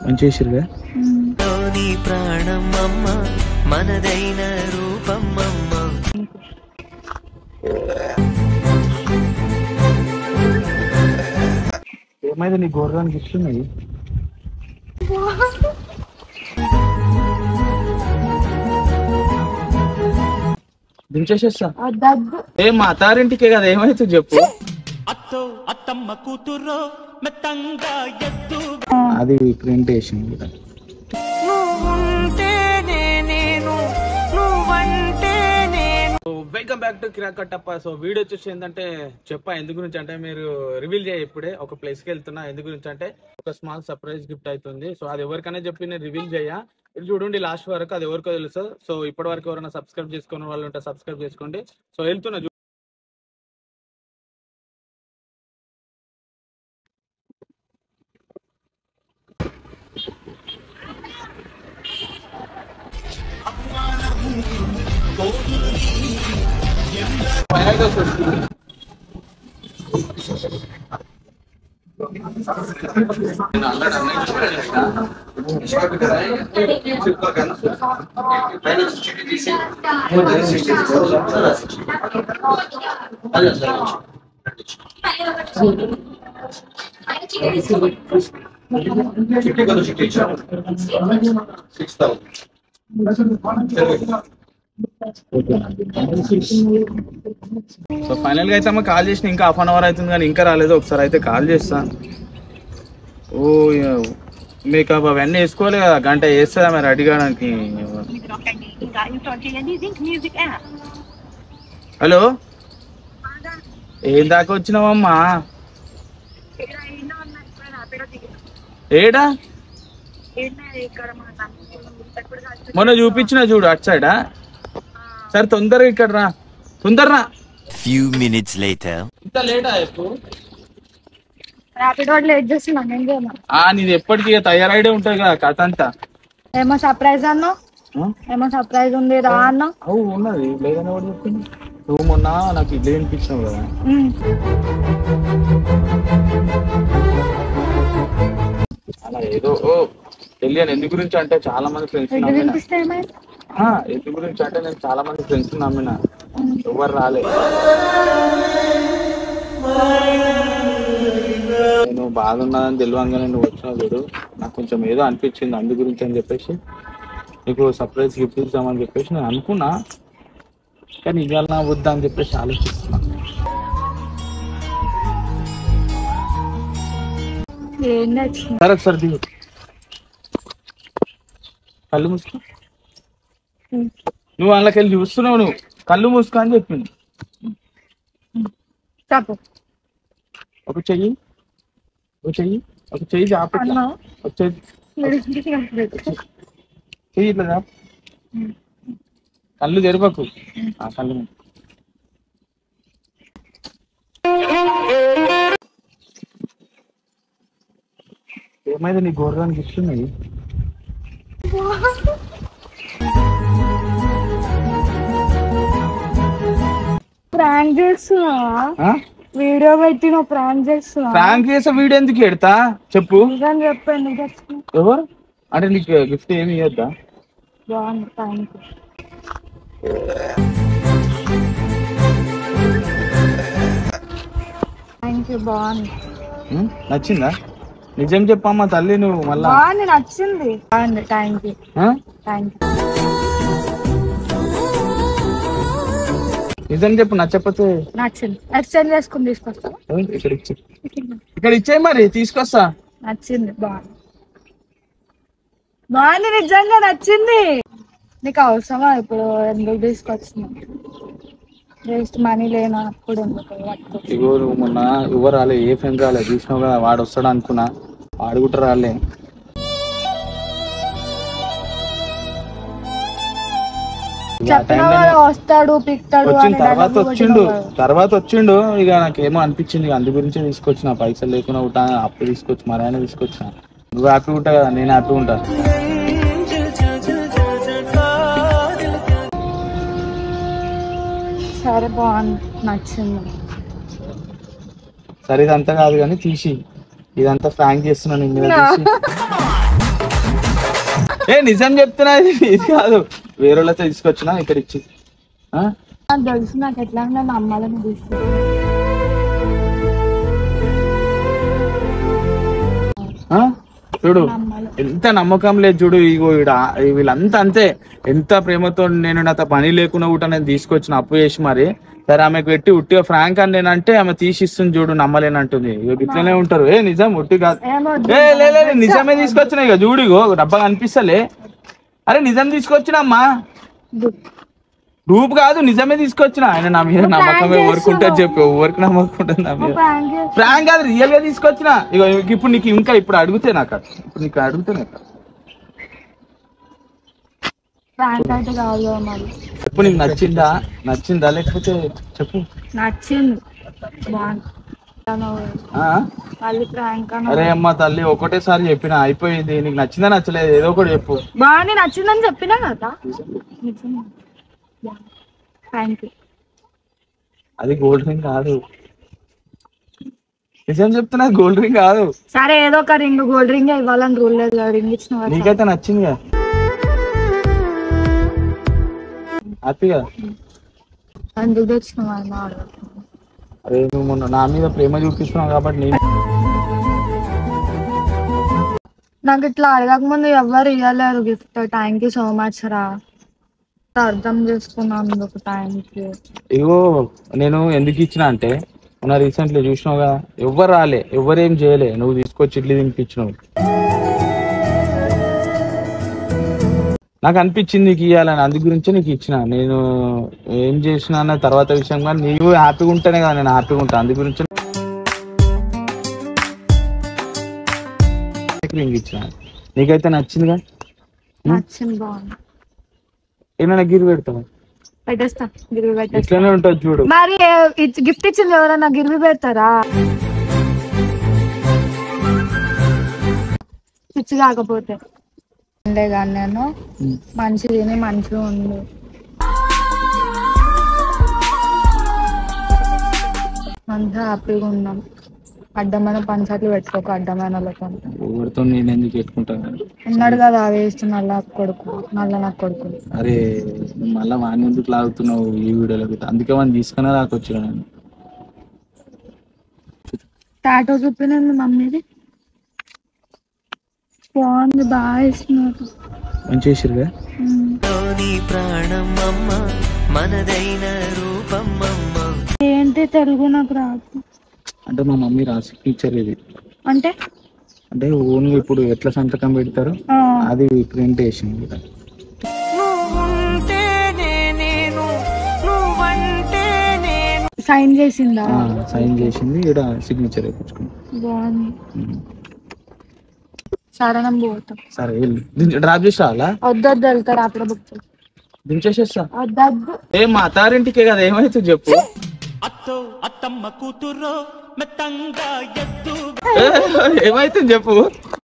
మంచి చేసిరుగా ప్రాణం అమ్మ మనదైన రూపం అమ్మ. ఏమైంది నీ గోర్రానికి ఇస్తున్నది దించేసేస్తా ఏ మా అత్తారింటికే కదా ఏమైతే చెప్పు అత్తమ్మ కూతురో మెత్తంగా ఎత్తు అది ప్రింటేషన్ welcome back to Kirik Kattappa. So video వచ్చేసి ఏంటంటే చెప్పా ఎందు గురించి అంటే మీరు రివీల్ చేయ ఇప్పుడే ఒక ప్లేస్ కి వెళ్తున్నా. ఎందు గురించి అంటే ఒక స్మాల్ సర్ప్రైజ్ గిఫ్ట్ అవుతుంది. సో అది ఎవరికైనా చెప్పి నేను రివీల్ చేయ ఇది చూడండి లాస్ట్ వరకు, అది ఎవరికో తెలుసు. సో ఇప్పటి వరకు ఎవరైనా సబ్స్క్రైబ్ చేసుకున్న వాళ్ళు ఉంటే సబ్స్క్రైబ్ చేసుకోండి. సో వెళ్తున్నా సో ఫైనల్ గా అయితే అమ్మ కాల్ చేసిన ఇంకా హాఫ్ అన్ అవర్ అవుతుంది కానీ ఇంకా రాలేదు. ఒకసారి అయితే కాల్ చేస్తా. ఓ మేకప్ అవన్నీ వేసుకోవాలి కదా, గంట వేస్తుందా మరి రెడీ కావడానికి. హలో ఏం దాకా వచ్చినావమ్మా? ఏడా మొన్న చూపించిన చూడు అటు సైడా. సరే తొందరగా ఇక్కడ రా, తొందరరా. Few minutes later. ఇంత లేటా ఎప్పుడు? నీది ఎప్పటికీ తయారైడే ఉంటది కదా కథ అంతా. ఏమో సర్ప్రైజ్ అన్నా, ఏమో సర్ప్రైజ్ ఉంది రా అన్నా. ఉన్నది లేదని ఎవరు చెప్పింది? నువ్వు మొన్న నాకు ఇల్లు వినిపించినావు కదా. అలా ఏదో తెలియని ఎందు గురించి అంటే చాలా మంది ఫ్రెండ్స్ ఎందు గురించి అంటే నేను చాలా మంది ఫ్రెండ్స్ నమ్మిన ఎవరు రాలే. నేను బాగున్నానని తెలియంగానే నువ్వు వచ్చినావు చూడు, నాకు కొంచెం ఏదో అనిపించింది. అందు గురించి అని చెప్పేసి నీకు సర్ప్రైజ్ గిఫ్ట్ ఇద్దామని చెప్పేసి నేను అనుకున్నా, కానీ ఇవాళ వద్దా అని చెప్పేసి ఆలోచిస్తున్నా. సరే ఒకసారి దిగు, కళ్ళు మూసుకో. నువ్వు అందులోకి వెళ్ళి చూస్తున్నావు, నువ్వు కళ్ళు మూసుకో అని చెప్పింది. ఒక చెయ్యి ఒక చెయ్యి ఒక చెయ్యి చాప, ఒక చెయ్యి ఇట్లా చాప, కళ్ళు తెరవకు. కళ్ళు ఏమైంది నీ గోర్రానికి ఇస్తున్నది? ప్రాంక్ చేస్తున్నా, వీడియో పెట్టి నువ్వు ప్రాంక్ చేస్తున్నా. ప్రాంక్ చేసే వీడియో ఎందుకు ఎడతా చెప్పు. చెప్పండి ఎవరు అంటే నీకు గిఫ్ట్ ఏమి ఇవ్వద్దా? బాగుంది, థ్యాంక్ యూ. బాగుంది, నచ్చిందా? నిజం చెప్పమ్మా తల్లి, నువ్వు మళ్ళా. బాగుంది, నచ్చింది, బాగుంది. Thank you, thank you. నిజం చెప్పు, నచ్చకపోతే. నచ్చింది, ఎక్స్చేంజ్ చేసుకుని తీసుకొస్తా. ఇక్కడ ఇచ్చేయి మరి, తీసుకొస్తా. నచ్చింది, బాగుంది, బాగుంది, నిజంగా నచ్చింది. నీకు అవసరమా ఇప్పుడు? ఎందుకు తీసుకొచ్చినా? వేస్ట్ మనీ లేనప్పుడు ఎందుకు? ఇగో నువ్వు మొన్న ఎవరు రాలే, ఏ ఫ్రెండ్ రాలే, చూసినావు కదా, వాడు వస్తాడు అనుకున్నా, వాడు కూడా రాలే. వస్తాడు పిక్తాడు, తర్వాత వచ్చిండు. ఇక నాకేమో అనిపించింది, అందు గురించే తీసుకొచ్చిన. పైసలు లేకుండా ఉంటా అప్పుడు తీసుకొచ్చి మరి ఆయన తీసుకొచ్చిన. నువ్వు హ్యాపీ ఉంటా కదా, నేను హ్యాపీ ఉంటా. సరే బాగుంది, నచ్చింది. సరే ఇదంతా కాదు కానీ తీసి, ఇదంతా ఫ్రాంక్ చేస్తున్నా నిన్ను. ఏ నిజం చెప్తున్నా, ఇది కాదు వేరే వాళ్ళతో తీసుకొచ్చినా ఇక్కడ ఇచ్చి. నాకు తెలుసు, నాకు ఎట్లా నమ్మాలని తీసుకుంటా. చూడు ఎంత నమ్మకం లేదు చూడు. ఇగో వీళ్ళంతా అంతే, ఎంత ప్రేమతో నేను నాతో పని లేకుండా కూడా నేను తీసుకొచ్చిన అప్పు చేసి మరి. సరే ఆమెకు పెట్టి ఉట్టిగా ఫ్రాంక్ అని నేనంటే ఆమె తీసిస్తుంది చూడు, నమ్మలేనంటుంది. ఇక ఇట్లనే ఉంటారు. ఏ నిజం ఉట్టి కాదు, లేదు నిజమే తీసుకొచ్చిన. ఇక చూడు ఇగో డబ్బా కనిపిస్తలే. అరే నిజం తీసుకొచ్చినమ్మా, రూపు కాదు నిజమే తీసుకొచ్చిన. ఆయన నా మీద నమ్మకం ఎవరికి ఉంటుంది చెప్పు, ఎవరికి నమ్మకం ఉంటుంది నా మీద. ఫ్రాంక్ కాదు, రియల్ గా తీసుకొచ్చిన. ఇగో ఇప్పుడు నీకు ఇంకా ఇప్పుడు అడిగితే నాకు ఇప్పుడు నీకు అడిగితే నాకు చెప్పు, నీకు నచ్చిందా లేకపోతే చెప్పు. నచ్చింది. అరే అమ్మ తల్లి ఒకటేసారి చెప్పిన అయిపోయింది. నీకు నచ్చిందా నచ్చలేదు ఏదో ఒకటి చెప్పు. బాగా నచ్చిందని చెప్పినా కదా. అది గోల్డ్ రింగ్ కాదు, నిజం చెప్తున్నా గోల్డ్ రింగ్ కాదు. సరే ఏదో ఒక రింగ్, గోల్డ్ రింగ్ ఇవ్వాలని రూల్ లేదు కదా. రింగ్ ఇచ్చిన నీకైతే నచ్చింది కదా, హ్యాపీగా. ఎందుకు తెచ్చినావా? అరే నువ్వు మొన్న నా మీద ప్రేమ చూపిస్తున్నావు కాబట్టి నాకు ఇట్లా అడగక ముందు ఎవరు ఇవ్వలేరు gift. Thank you so much రా, అర్థం చేసుకున్నాను ఒక థ్యాంక్ యూ. ఇగో నేను ఎందుకు ఇచ్చిన అంటే మొన్న రీసెంట్లీ చూసినావు కదా, ఎవ్వరు రాలే, ఎవరేం చేయలే, నువ్వు తీసుకొచ్చి ఇడ్లీ తినిపించినావు. నాకు అనిపించింది నీకు ఇవ్వాలని, అందు గురించే నీకు ఇచ్చిన. నేను ఏం చేసినా అన్న తర్వాత విషయం, కానీ నీవు హ్యాపీగా ఉంటేనే కదా నేను హ్యాపీగా ఉంటాను. అందు గురించి రింగ్ ఇచ్చిన. నీకైతే నచ్చిందిగా? నచ్చింది, బాగుంది. ఏమైనా గిరి పెడతావా? పెట్టేస్తా, గిరివి పెట్టేస్తా. ఇట్లానే ఉంటుంది చూడు. మరి గిఫ్ట్ ఇచ్చింది ఎవరన్నా గిరివి పెడతారా? పిచ్చి కాకపోతే కానీ నేను మంచి తిని మంచిగా ఉండు. మంచిగా హ్యాపీగా ఉన్నాం. అడ్డమైన పంచాయతీలు పెట్టుకోక, అడ్డమైన ఎవరితో నేను ఎందుకు పెట్టుకుంటాను. ఉన్నాడు కదా వేస్ట్ నల్ల కొడుకు, నల్ల నాకు కొడుకు. అరే మళ్ళా వాడిని ఎందుకు లాగుతున్నావు ఈ వీడియోలో? అందుకే వాడిని తీసుకున్నా రాకొచ్చు. టాటో చూపినండి మమ్మీది, బాగుంది, బాగా ఇస్తున్నారు. మంచి చేసిరుగా. ఏంటి తెలుగు నాకు రాదు అంటే మా మమ్మీ రాసి టీచర్ ఇది. అంటే అంటే ఓన్ ఇప్పుడు ఎట్లా సంతకం పెడతారు అది ప్రింట్ వేసింది. సైన్ చేసిందా? సైన్ చేసింది, ఇక్కడ సిగ్నేచర్ వేయించుకుంది. బాగుంది. సరే పోతాం. సరే డ్రాప్ చేసి రావాలా? వద్దొద్దు, వెళ్తారు అప్పుడు బుక్ చేసి దించేసేస్తా. వద్దొద్దు, ఏ మా అత్తారింటికే కదా, ఏమైతే చెప్పు. అత్తమ్మ కూతుర్రో మెత్తంగా ఎత్తు ఏమైతే చెప్పు.